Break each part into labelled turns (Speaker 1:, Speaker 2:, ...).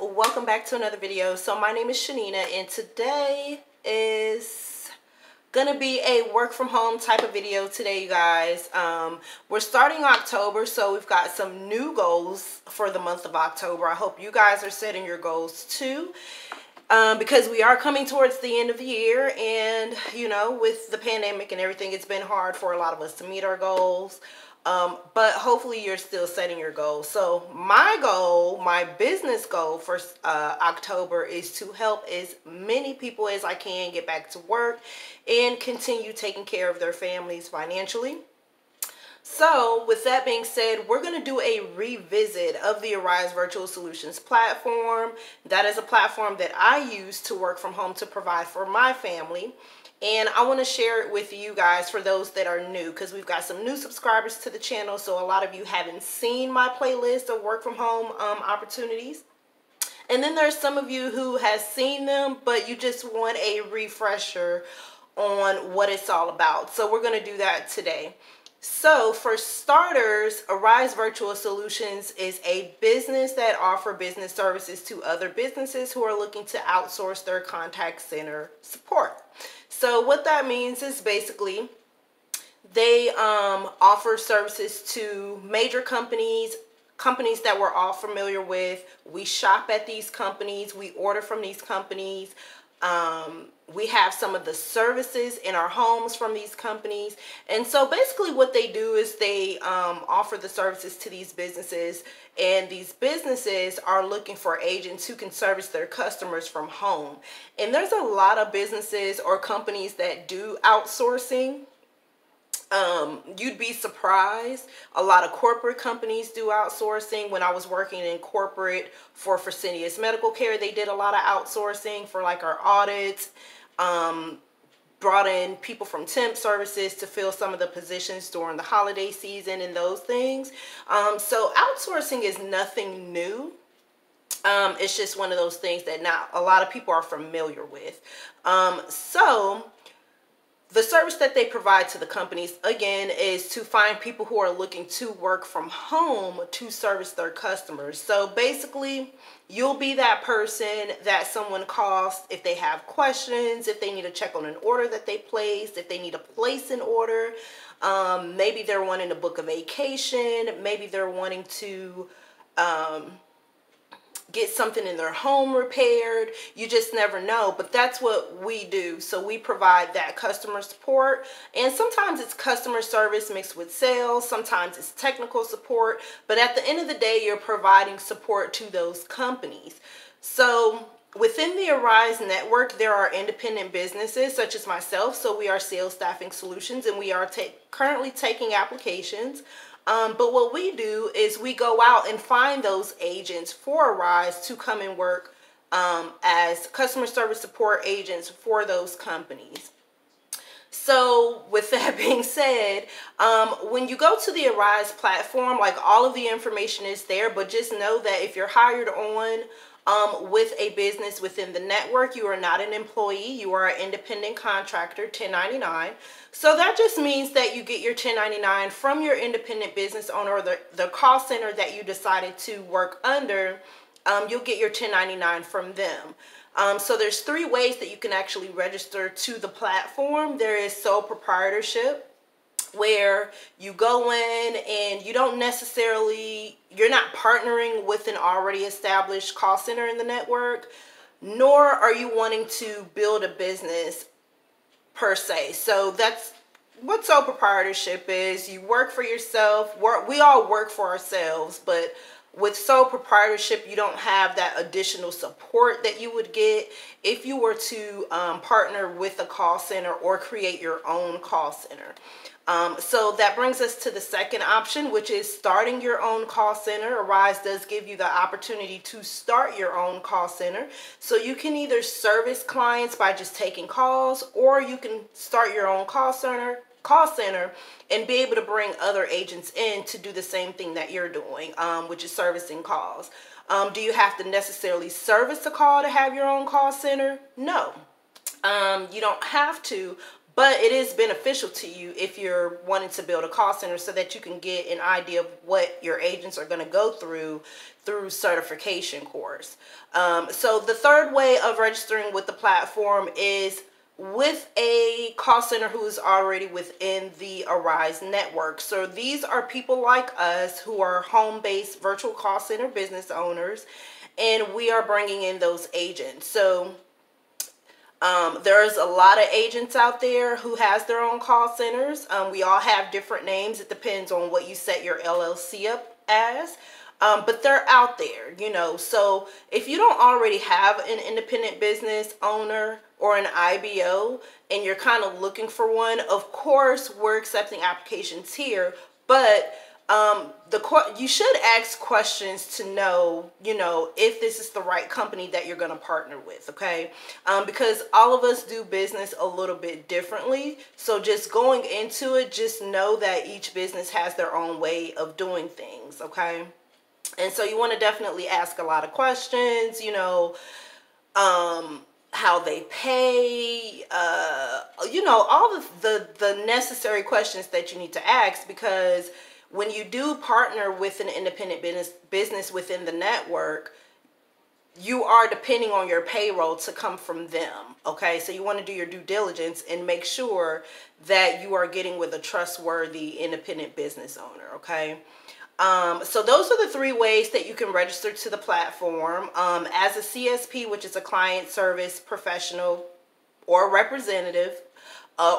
Speaker 1: welcome back to another video. So my name is Chanina and today is gonna be a work from home type of video today, you guys. We're starting October, so we've got some new goals for the month of October. I hope you guys are setting your goals too, because we are coming towards the end of the year, and you know, with the pandemic and everything, it's been hard for a lot of us to meet our goals. But hopefully you're still setting your goals. So my goal, my business goal for October is to help as many people as I can get back to work and continue taking care of their families financially. So with that being said, we're going to do a revisit of the Arise Virtual Solutions platform. That is a platform that I use to work from home to provide for my family. And I want to share it with you guys for those that are new, because we've got some new subscribers to the channel. So a lot of you haven't seen my playlist of work from home opportunities. And then there's some of you who has seen them, but you just want a refresher on what it's all about. So we're going to do that today. So for starters, Arise Virtual Solutions is a business that offers business services to other businesses who are looking to outsource their contact center support. So what that means is basically they offer services to major companies that we're all familiar with. We shop at these companies, we order from these companies. We have some of the services in our homes from these companies. And so basically what they do is they offer the services to these businesses, and these businesses are looking for agents who can service their customers from home. And there's a lot of businesses or companies that do outsourcing. You'd be surprised. A lot of corporate companies do outsourcing. When I was working in corporate for Fresenius Medical Care, they did a lot of outsourcing for like our audits. Brought in people from temp services to fill some of the positions during the holiday season and those things. So outsourcing is nothing new. It's just one of those things that not a lot of people are familiar with. So the service that they provide to the companies, again, is to find people who are looking to work from home to service their customers. So basically, you'll be that person that someone calls if they have questions, if they need to check on an order that they placed, if they need to place an order. Maybe they're wanting to book a vacation. Maybe they're wanting to get something in their home repaired. You just never know, but that's what we do. So we provide that customer support, and sometimes it's customer service mixed with sales, sometimes it's technical support, but at the end of the day, you're providing support to those companies. So within the Arise network, there are independent businesses such as myself. So we are Sales Staffing Solutions, and we are currently taking applications. But what we do is we go out and find those agents for Arise to come and work as customer service support agents for those companies. So with that being said, when you go to the Arise platform, like all of the information is there, but just know that if you're hired on with a business within the network, you are not an employee, you are an independent contractor, 1099. So that just means that you get your 1099 from your independent business owner, or the call center that you decided to work under. You'll get your 1099 from them. So there's 3 ways that you can actually register to the platform. There is sole proprietorship, where you go in and you don't necessarily, you're not partnering with an already established call center in the network, nor are you wanting to build a business per se. So that's what sole proprietorship is. You work for yourself. We all work for ourselves, but with sole proprietorship, you don't have that additional support that you would get if you were to partner with a call center or create your own call center. So that brings us to the second option, which is starting your own call center. Arise does give you the opportunity to start your own call center. So you can either service clients by just taking calls, or you can start your own call center and be able to bring other agents in to do the same thing that you're doing, which is servicing calls. Do you have to necessarily service a call to have your own call center? No, you don't have to. but it is beneficial to you if you're wanting to build a call center so that you can get an idea of what your agents are going to go through certification course. So the third way of registering with the platform is with a call center who is already within the Arise network. So these are people like us who are home-based virtual call center business owners, and we are bringing in those agents. So there's a lot of agents out there who has their own call centers. We all have different names. It depends on what you set your LLC up as. But they're out there, you know. So if you don't already have an independent business owner or an IBO and you're kind of looking for one, of course, we're accepting applications here. But you should ask questions to know, you know, if this is the right company that you're going to partner with, okay? Because all of us do business a little bit differently. So just going into it, just know that each business has their own way of doing things, okay? And so you want to definitely ask a lot of questions, you know, how they pay, you know, all the necessary questions that you need to ask, because when you do partner with an independent business within the network, you are depending on your payroll to come from them, okay? So you want to do your due diligence and make sure that you are getting with a trustworthy independent business owner, okay? So those are the three ways that you can register to the platform. As a CSP, which is a client service professional or representative,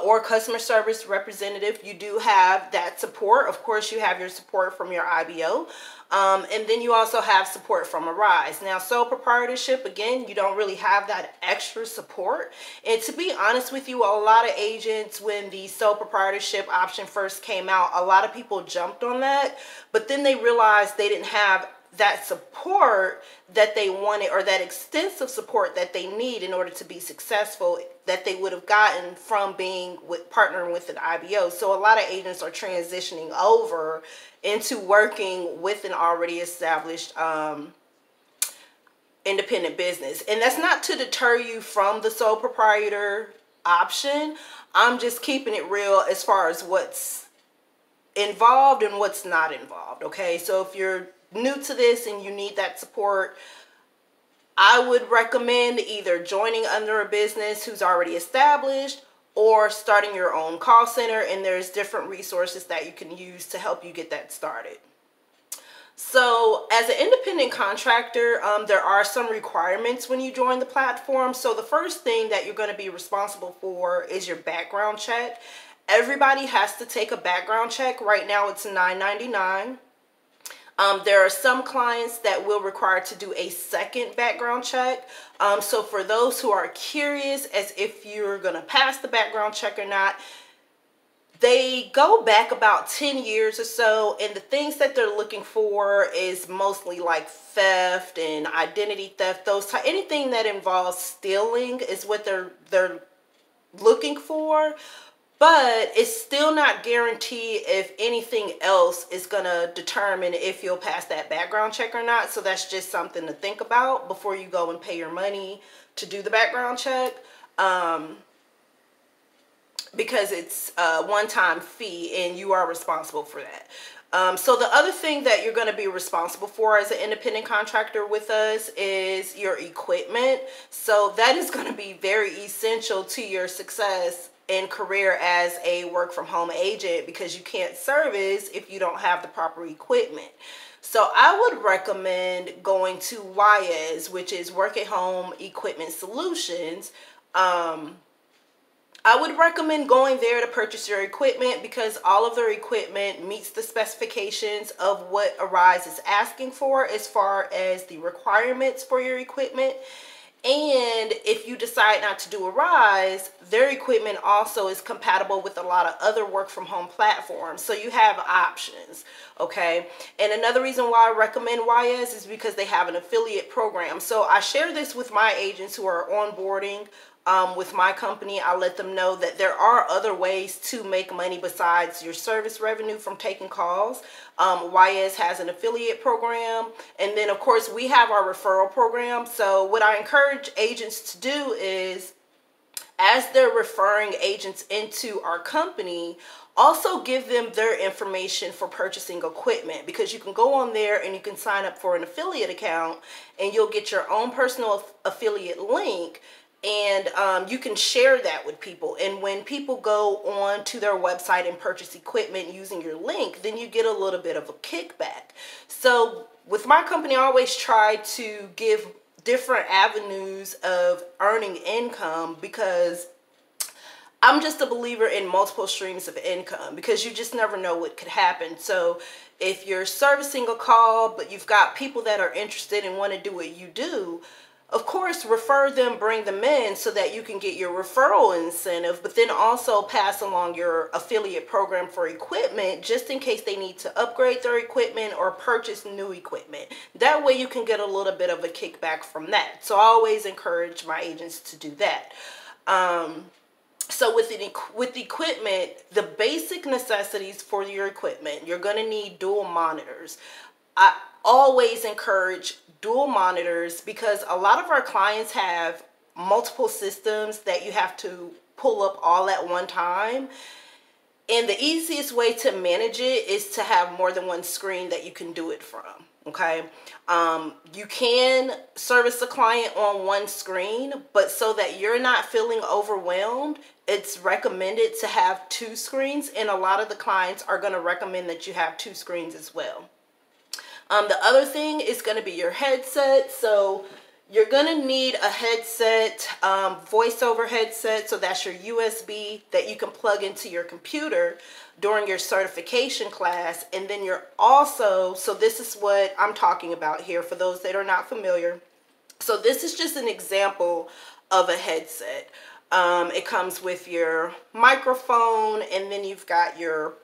Speaker 1: or customer service representative, you do have that support. Of course, you have your support from your IBO. And then you also have support from Arise. Now, sole proprietorship, again, you don't really have that extra support. And to be honest with you, a lot of agents, when the sole proprietorship option first came out, a lot of people jumped on that. But then they realized they didn't have that support that they wanted, or that extensive support that they need in order to be successful, that they would have gotten from being partnering with an IBO. So a lot of agents are transitioning over into working with an already established independent business. And that's not to deter you from the sole proprietor option. I'm just keeping it real as far as what's involved and what's not involved, okay? So if you're new to this and you need that support, I would recommend either joining under a business who's already established or starting your own call center, and there's different resources that you can use to help you get that started. So as an independent contractor, there are some requirements when you join the platform. So the first thing that you're going to be responsible for is your background check. Everybody has to take a background check. Right now it's $9.99. There are some clients that will require to do a second background check. So for those who are curious as if you're going to pass the background check or not, they go back about 10 years or so, and the things that they're looking for is mostly like theft and identity theft, anything that involves stealing is what they're looking for. But it's still not guaranteed if anything else is going to determine if you'll pass that background check or not. So that's just something to think about before you go and pay your money to do the background check. Because it's a one-time fee and you are responsible for that. So the other thing that you're going to be responsible for as an independent contractor with us is your equipment. So that is going to be very essential to your success and career as a work from home agent, because you can't service if you don't have the proper equipment. So I would recommend going to WFHM, which is Work at Home Equipment Solutions. I would recommend going there to purchase your equipment, because all of their equipment meets the specifications of what Arise is asking for as far as the requirements for your equipment. And if you decide not to do Arise, their equipment also is compatible with a lot of other work from home platforms. So you have options, okay? And another reason why I recommend WFHM is because they have an affiliate program. So I share this with my agents who are onboarding with my company. I let them know that there are other ways to make money besides your service revenue from taking calls. WFHM has an affiliate program, and then of course we have our referral program. So what I encourage agents to do is, as they're referring agents into our company, also give them their information for purchasing equipment, because you can go on there and you can sign up for an affiliate account and you'll get your own personal affiliate link, and you can share that with people. And when people go on to their website and purchase equipment using your link, then you get a little bit of a kickback. So with my company, I always try to give different avenues of earning income, because I'm just a believer in multiple streams of income, because you just never know what could happen. So if you're servicing a call, but you've got people that are interested and want to do what you do, of course, refer them, bring them in so that you can get your referral incentive, but then also pass along your affiliate program for equipment, just in case they need to upgrade their equipment or purchase new equipment. That way you can get a little bit of a kickback from that. So I always encourage my agents to do that. So with equipment, the basic necessities for your equipment, you're going to need dual monitors. I always encourage dual monitors, because a lot of our clients have multiple systems that you have to pull up all at one time. And the easiest way to manage it is to have more than one screen that you can do it from. Okay, you can service a client on one screen, but so that you're not feeling overwhelmed, it's recommended to have two screens, and a lot of the clients are going to recommend that you have two screens as well. The other thing is going to be your headset. So you're going to need a headset, voiceover headset. So that's your USB that you can plug into your computer during your certification class. And then you're also, so this is what I'm talking about here for those that are not familiar. So this is just an example of a headset. It comes with your microphone, and then you've got your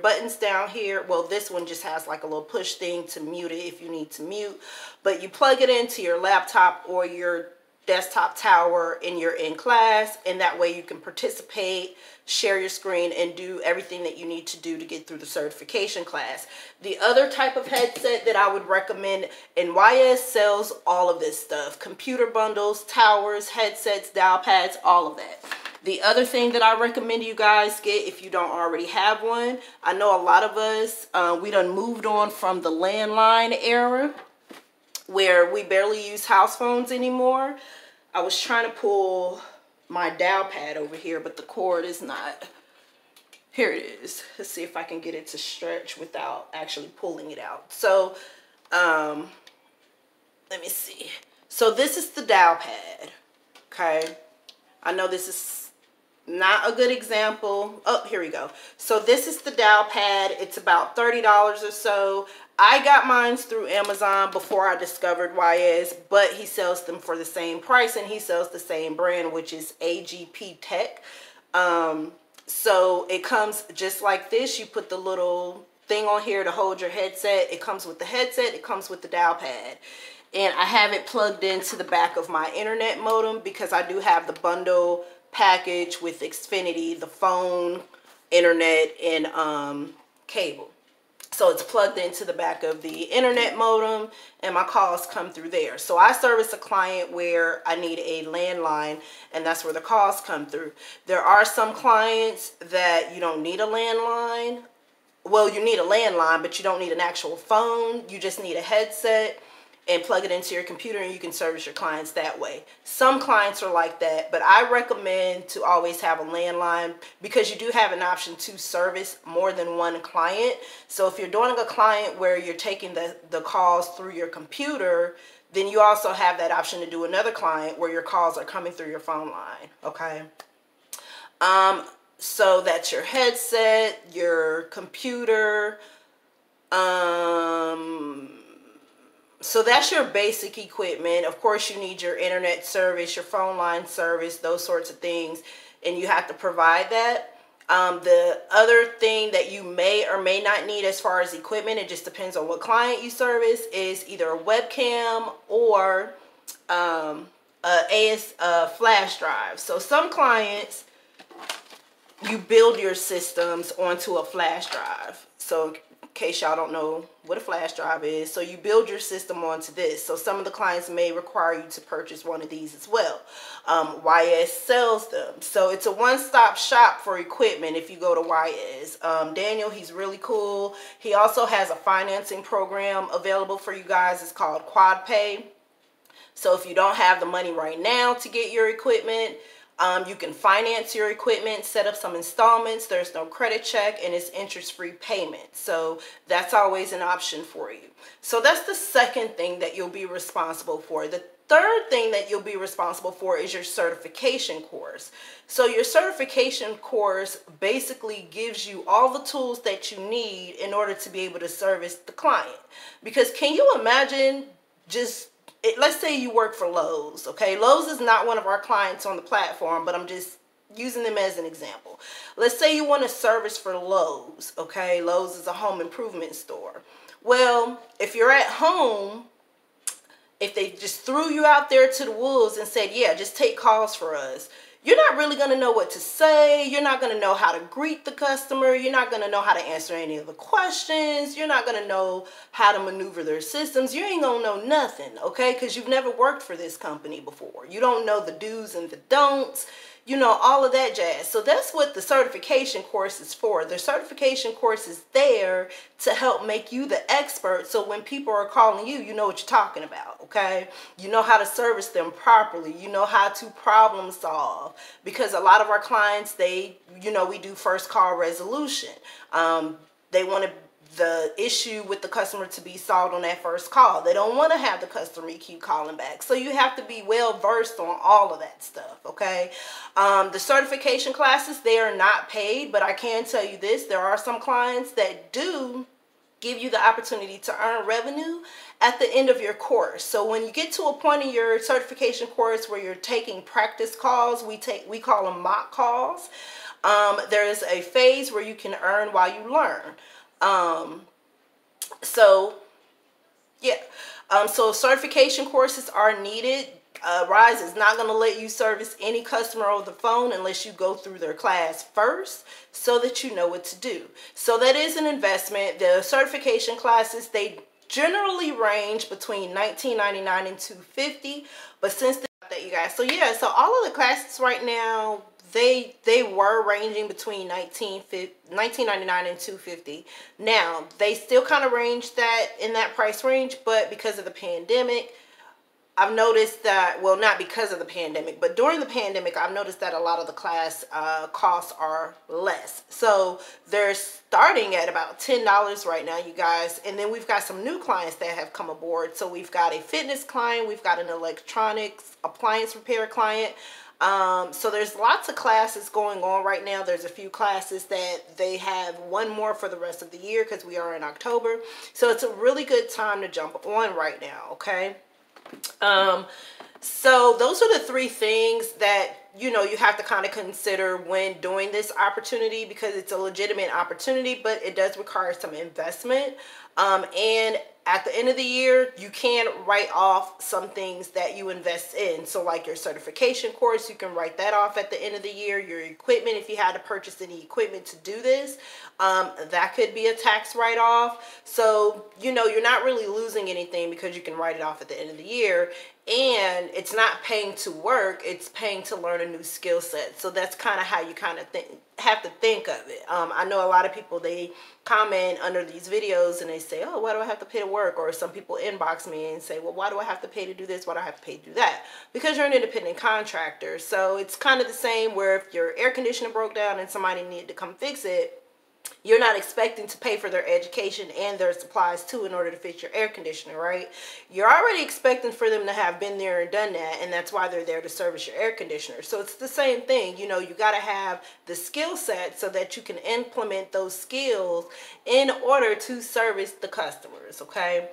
Speaker 1: buttons down here. Well, this one just has like a little push thing to mute it if you need to mute, but you plug it into your laptop or your desktop tower and you're in class, and that way you can participate, share your screen, and do everything that you need to do to get through the certification class. The other type of headset that I would recommend, and YS sells all of this stuff: computer bundles, towers, headsets, dial pads, all of that. The other thing that I recommend you guys get, if you don't already have one, I know a lot of us, we done moved on from the landline era where we barely use house phones anymore. I was trying to pull my dial pad over here, but the cord is not. Here it is. Let's see if I can get it to stretch without actually pulling it out. So, let me see. So this is the dial pad, okay? I know this is not a good example. Oh, here we go. So this is the dial pad. It's about $30 or so. I got mine through Amazon before I discovered YS, but he sells them for the same price, and he sells the same brand, which is AGP Tech. So it comes just like this. You put the little thing on here to hold your headset. It comes with the headset. It comes with the dial pad. And I have it plugged into the back of my internet modem, because I do have the bundle package with Xfinity, the phone, internet, and cable. So it's plugged into the back of the internet modem, and my calls come through there. So I service a client where I need a landline, and that's where the calls come through. There are some clients that you don't need a landline. Well, you need a landline, but you don't need an actual phone. You just need a headset and plug it into your computer, and you can service your clients that way. Some clients are like that, but I recommend to always have a landline, because you do have an option to service more than one client. So if you're doing a client where you're taking the calls through your computer, then you also have that option to do another client where your calls are coming through your phone line, okay? So that's your headset, your computer, so that's your basic equipment. Of course, you need your internet service, your phone line service, those sorts of things, and you have to provide that. The other thing that you may or may not need as far as equipment, it just depends on what client you service, is either a webcam or a flash drive. So some clients, you build your systems onto a flash drive. So case y'all don't know what a flash drive is. So you build your system onto this. So some of the clients may require you to purchase one of these as well. YS sells them. So it's a one-stop shop for equipment if you go to YS. Daniel, he's really cool. He also has a financing program available for you guys. It's called Quad Pay. So if you don't have the money right now to get your equipment, you can finance your equipment, set up some installments. There's no credit check, and it's interest-free payment. So that's always an option for you. So that's the second thing that you'll be responsible for. The third thing that you'll be responsible for is your certification course. So your certification course basically gives you all the tools that you need in order to be able to service the client. Because can you imagine just let's say you work for Lowe's, okay? Lowe's is not one of our clients on the platform, but I'm just using them as an example. Let's say you want a service for Lowe's, okay? Lowe's is a home improvement store. Well, if you're at home, if they just threw you out there to the wolves and said, yeah, just take calls for us, you're not really going to know what to say. You're not going to know how to greet the customer. You're not going to know how to answer any of the questions. You're not going to know how to maneuver their systems. You ain't going to know nothing, okay? Because you've never worked for this company before. You don't know the do's and the don'ts, you know, all of that jazz. So that's what the certification course is for. The certification course is there to help make you the expert, so when people are calling you, you know what you're talking about, okay? You know how to service them properly. You know how to problem solve. Because a lot of our clients, they, you know, we do first call resolution. They want the issue with the customer to be solved on that first call. They don't want to have the customer keep calling back. So you have to be well versed on all of that stuff, okay? The certification classes, they are not paid, but I can tell you this, there are some clients that do give you the opportunity to earn revenue at the end of your course. So when you get to a point in your certification course where you're taking practice calls, we call them mock calls. There is a phase where you can earn while you learn. So certification courses are needed. Rise is not going to let you service any customer over the phone unless you go through their class first so that you know what to do. So that is an investment. The certification classes, they generally range between $19.99 and $250, but since that, you guys, so yeah, so all of the classes right now, they were ranging between $19.99 and $250. Now they still kind of range that in that price range, but because of the pandemic, I've noticed that, well, not because of the pandemic, but during the pandemic, I've noticed that a lot of the class costs are less. So they're starting at about $10 right now, you guys. And then we've got some new clients that have come aboard. So we've got a fitness client. We've got an electronics appliance repair client. So there's lots of classes going on right now. There's a few classes that they have one more for the rest of the year because we are in October. So it's a really good time to jump on right now, okay? So those are the three things that, you know, you have to kind of consider when doing this opportunity, because it's a legitimate opportunity, but it does require some investment. And at the end of the year, you can write off some things that you invest in. So like your certification course, you can write that off at the end of the year. Your equipment, if you had to purchase any equipment to do this, that could be a tax write-off. So, you know, you're not really losing anything because you can write it off at the end of the year. And it's not paying to work, it's paying to learn a new skill set. So that's kind of how you kind of have to think of it. I know a lot of people, they comment under these videos and they say, oh, why do I have to pay to work? Or some people inbox me and say, well, why do I have to pay to do this? Why do I have to pay to do that? Because you're an independent contractor. So it's kind of the same where if your air conditioner broke down and somebody needed to come fix it, you're not expecting to pay for their education and their supplies too in order to fix your air conditioner, right? You're already expecting for them to have been there and done that, and that's why they're there to service your air conditioner. So it's the same thing. You know, you got to have the skill set so that you can implement those skills in order to service the customers, okay?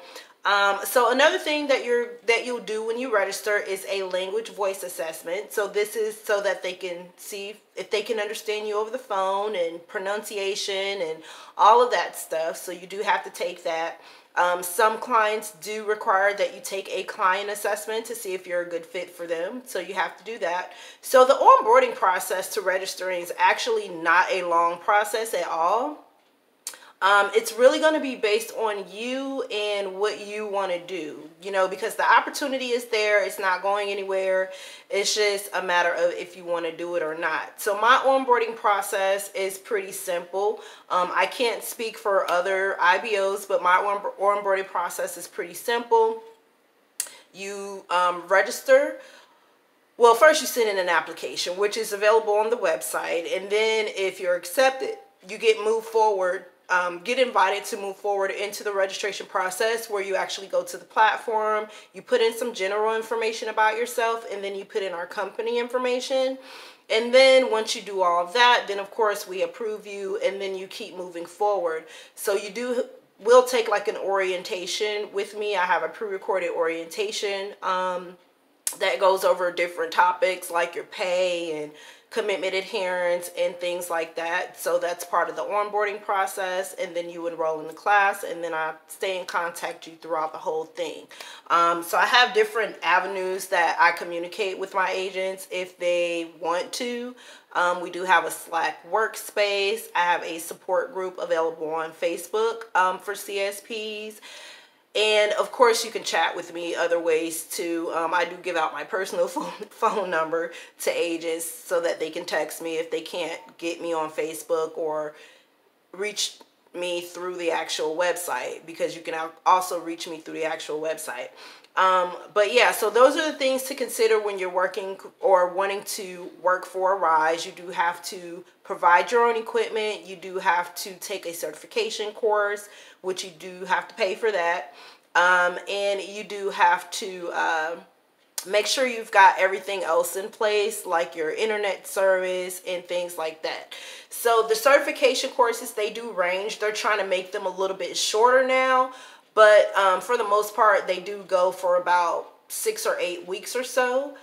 Speaker 1: So another thing that you'll do when you register is a language voice assessment. So this is so that they can see if they can understand you over the phone, and pronunciation and all of that stuff. So you do have to take that. Some clients do require that you take a client assessment to see if you're a good fit for them. So you have to do that. So the onboarding process to registering is actually not a long process at all. It's really going to be based on you and what you want to do, you know, because the opportunity is there. It's not going anywhere. It's just a matter of if you want to do it or not. So my onboarding process is pretty simple. I can't speak for other IBOs, but my onboarding process is pretty simple. You register. Well, first you send in an application, which is available on the website. And then if you're accepted, you get moved forward, get invited to move forward into the registration process, where you actually go to the platform, you put in some general information about yourself, and then you put in our company information. And then once you do all of that, then of course we approve you, and then you keep moving forward. So we'll take like an orientation with me. I have a pre-recorded orientation that goes over different topics like your pay and commitment adherence and things like that. So that's part of the onboarding process, and then you enroll in the class, and then I stay in contact you throughout the whole thing. So I have different avenues that I communicate with my agents if they want to. We do have a Slack workspace. I have a support group available on Facebook for CSPs. And of course, you can chat with me other ways too. I do give out my personal phone number to agents so that they can text me if they can't get me on Facebook or reach me through the actual website, because you can also reach me through the actual website. But yeah, so those are the things to consider when you're working or wanting to work for a Rise. You do have to provide your own equipment. You do have to take a certification course, which you do have to pay for that. And you do have to make sure you've got everything else in place, like your internet service and things like that. So the certification courses, they do range. They're trying to make them a little bit shorter now. But for the most part, they do go for about 6 or 8 weeks or so.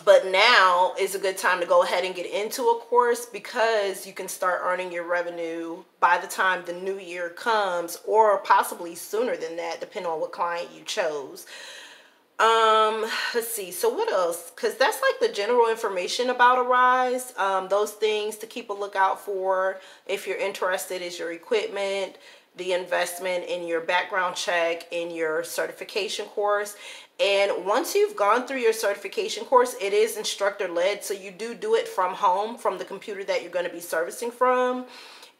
Speaker 1: But now is a good time to go ahead and get into a course, because you can start earning your revenue by the time the new year comes, or possibly sooner than that, depending on what client you chose. Let's see. So what else? Because that's like the general information about a Rise. Those things to keep a lookout for if you're interested is your equipment, the investment in your background check, in your certification course. And once you've gone through your certification course, it is instructor led. So you do it from home, from the computer that you're going to be servicing from.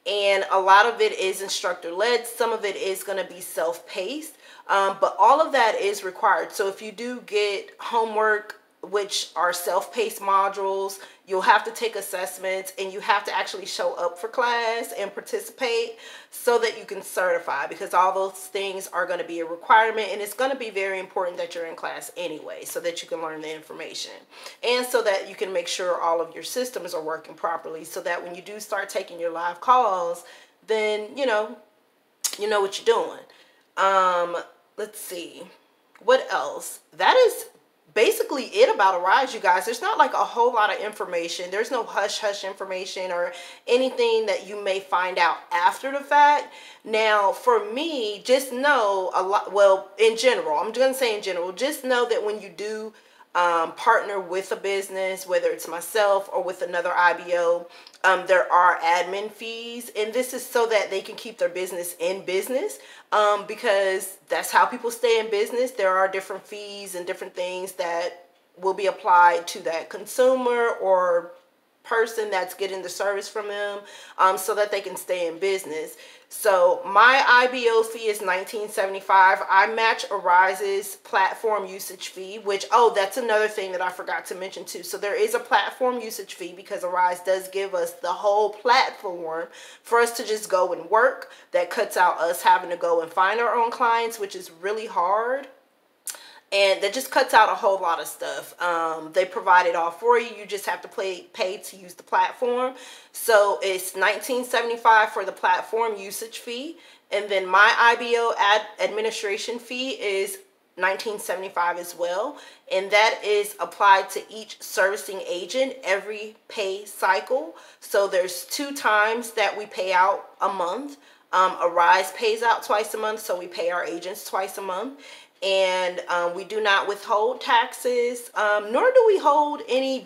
Speaker 1: And a lot of it is instructor led. Some of it is going to be self-paced. But all of that is required. So if you do get homework, which are self-paced modules, you'll have to take assessments, and you have to actually show up for class and participate so that you can certify, because all those things are going to be a requirement, and it's going to be very important that you're in class anyway, so that you can learn the information, and so that you can make sure all of your systems are working properly, so that when you do start taking your live calls, then you know what you're doing. Let's see, what else? That is basically it about a Rise, you guys. There's not like a whole lot of information. There's no hush information or anything that you may find out after the fact. Now, for me, just know a lot. Well, in general, I'm going to say in general, just know that when you do partner with a business, whether it's myself or with another IBO, there are admin fees, and this is so that they can keep their business in business, because that's how people stay in business. There are different fees and different things that will be applied to that consumer or person that's getting the service from them, so that they can stay in business. So my IBO fee is $19.75. I match Arise's platform usage fee, which, oh, that's another thing that I forgot to mention too. So there is a platform usage fee, because Arise does give us the whole platform for us to just go and work. That cuts out us having to go and find our own clients, which is really hard. And that just cuts out a whole lot of stuff. They provide it all for you. You just have to pay to use the platform. So it's $19.75 for the platform usage fee. And then my IBO administration fee is $19.75 as well. And that is applied to each servicing agent every pay cycle. So there's 2 times that we pay out a month. Arise pays out twice a month, so we pay our agents twice a month. And we do not withhold taxes, nor do we hold any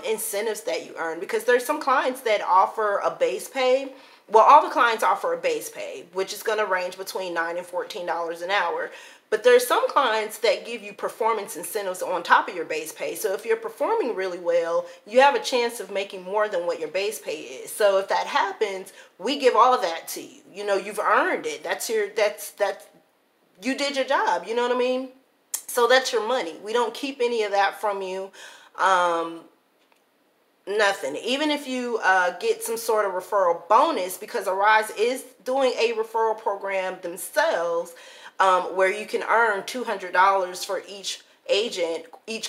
Speaker 1: incentives that you earn, because there's some clients that offer a base pay well, all the clients offer a base pay, which is going to range between $9 and $14 an hour. But there's some clients that give you performance incentives on top of your base pay. So if you're performing really well, you have a chance of making more than what your base pay is. So if that happens, we give all of that to you. You know, you've earned it. You did your job. You know what I mean? So that's your money. We don't keep any of that from you. Nothing. Even if you get some sort of referral bonus, because Arise is doing a referral program themselves, where you can earn $200 for each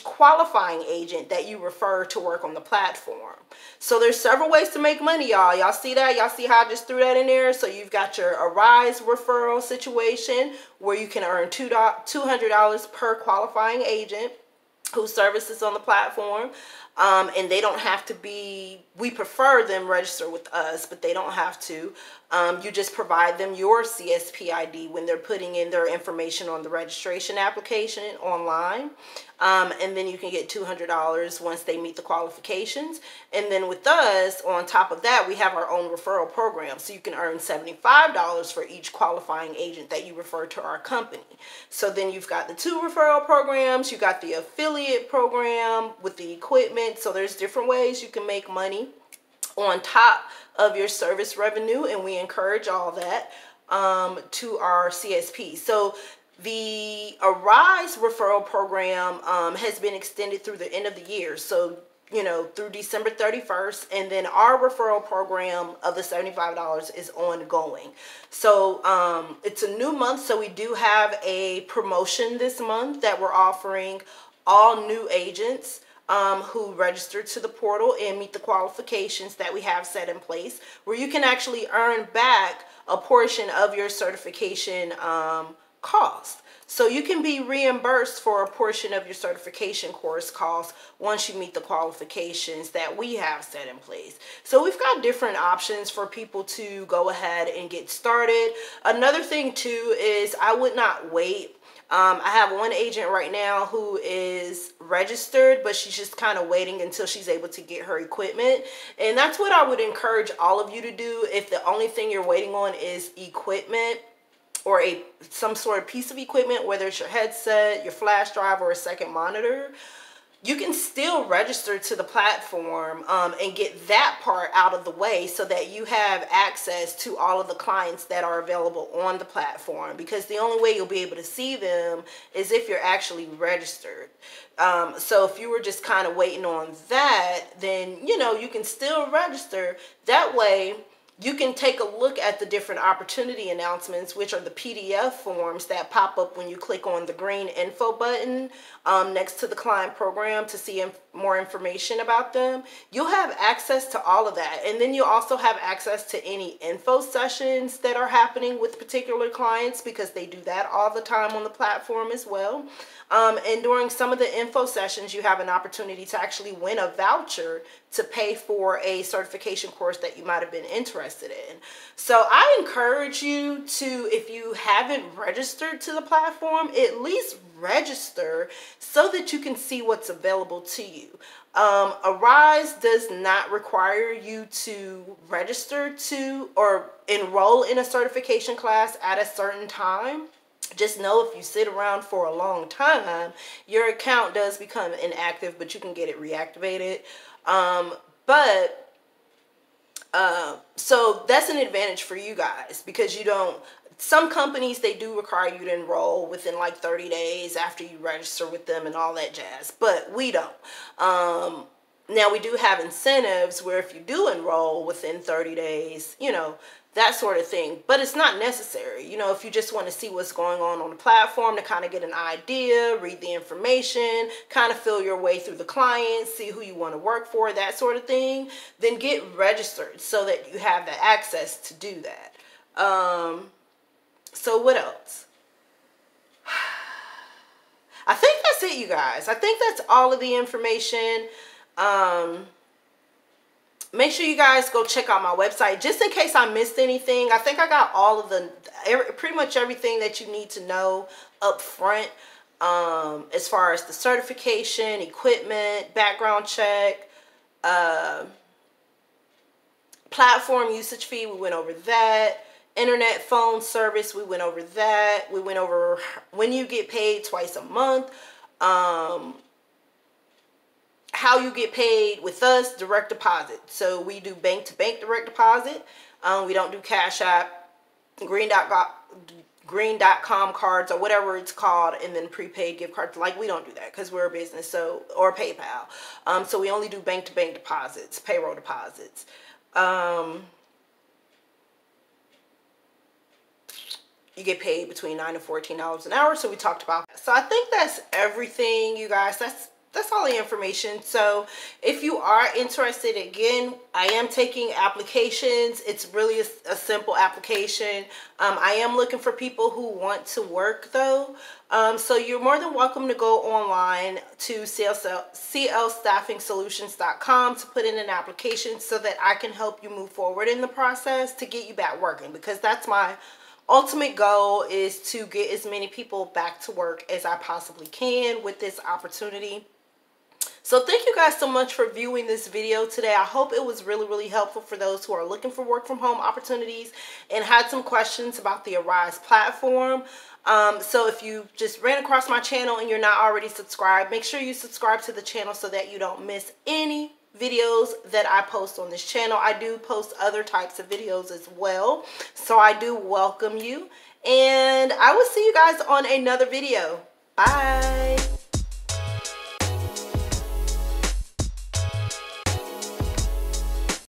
Speaker 1: qualifying agent that you refer to work on the platform. So there's several ways to make money, y'all. Y'all see that? Y'all see how I just threw that in there? So you've got your Arise referral situation where you can earn $200 per qualifying agent whose services on the platform. And they don't have to be, we prefer them register with us, but they don't have to. You just provide them your CSP ID when they're putting in their information on the registration application online. And then you can get $200 once they meet the qualifications. And then with us, on top of that, we have our own referral program. So you can earn $75 for each qualifying agent that you refer to our company. So then you've got the 2 referral programs. You got the affiliate program with the equipment. So there's different ways you can make money on top of your service revenue, and we encourage all that to our CSP. So the Arise referral program has been extended through the end of the year. So, you know, through December 31st. And then our referral program of the $75 is ongoing. So it's a new month. So we do have a promotion this month that we're offering all new agents who register to the portal and meet the qualifications that we have set in place, where you can actually earn back a portion of your certification cost. So you can be reimbursed for a portion of your certification course cost once you meet the qualifications that we have set in place. So we've got different options for people to go ahead and get started. Another thing too is I would not wait. I have one agent right now who is registered, but she's just kind of waiting until she's able to get her equipment. And that's what I would encourage all of you to do. If the only thing you're waiting on is equipment, or some sort of piece of equipment, whether it's your headset, your flash drive, or a second monitor, you can still register to the platform and get that part out of the way so that you have access to all of the clients that are available on the platform, because the only way you'll be able to see them is if you're actually registered. So if you were just kind of waiting on that, then, you know, you can still register. That way you can take a look at the different opportunity announcements, which are the PDF forms that pop up when you click on the green info button next to the client program to see more information about them. You'll have access to all of that. And then you also have access to any info sessions that are happening with particular clients, because they do that all the time on the platform as well. And during some of the info sessions, you have an opportunity to actually win a voucher to pay for a certification course that you might have been interested in. So I encourage you to, if you haven't registered to the platform, at least register so that you can see what's available to you. Arise does not require you to register to or enroll in a certification class at a certain time. Just know if you sit around for a long time, your account does become inactive, but you can get it reactivated. So that's an advantage for you guys, because you don't, some companies, they do require you to enroll within like 30 days after you register with them and all that jazz, but we don't. Now we do have incentives where if you do enroll within 30 days, you know, that sort of thing, but it's not necessary. You know, if you just want to see what's going on the platform to kind of get an idea, read the information, kind of feel your way through the clients, see who you want to work for, that sort of thing, then get registered so that you have the access to do that. So what else? I think that's it, you guys. I think that's all of the information. Make sure you guys go check out my website just in case I missed anything. I think I got all of pretty much everything that you need to know up front, as far as the certification, equipment, background check, Platform usage fee, we went over that. Internet phone service, we went over that. We went over when you get paid twice a month. How you get paid with us, direct deposit. So we do bank to bank direct deposit. We don't do Cash App, green.com cards or whatever it's called, and then prepaid gift cards. Like, we don't do that because we're a business, so, or PayPal. So we only do bank to bank deposits, payroll deposits. You get paid between $9 and $14 an hour. So we talked about that. So I think that's everything, you guys. That's all the information. So if you are interested, again, I am taking applications. It's really a simple application. I am looking for people who want to work though. So you're more than welcome to go online to clstaffingsolutions.com to put in an application so that I can help you move forward in the process to get you back working, because that's my ultimate goal, is to get as many people back to work as I possibly can with this opportunity. So thank you guys so much for viewing this video today. I hope it was really, really helpful for those who are looking for work from home opportunities and had some questions about the Arise platform. So if you just ran across my channel and you're not already subscribed, make sure you subscribe to the channel so that you don't miss any videos that I post on this channel. I do post other types of videos as well, so I do welcome you, and I will see you guys on another video. Bye.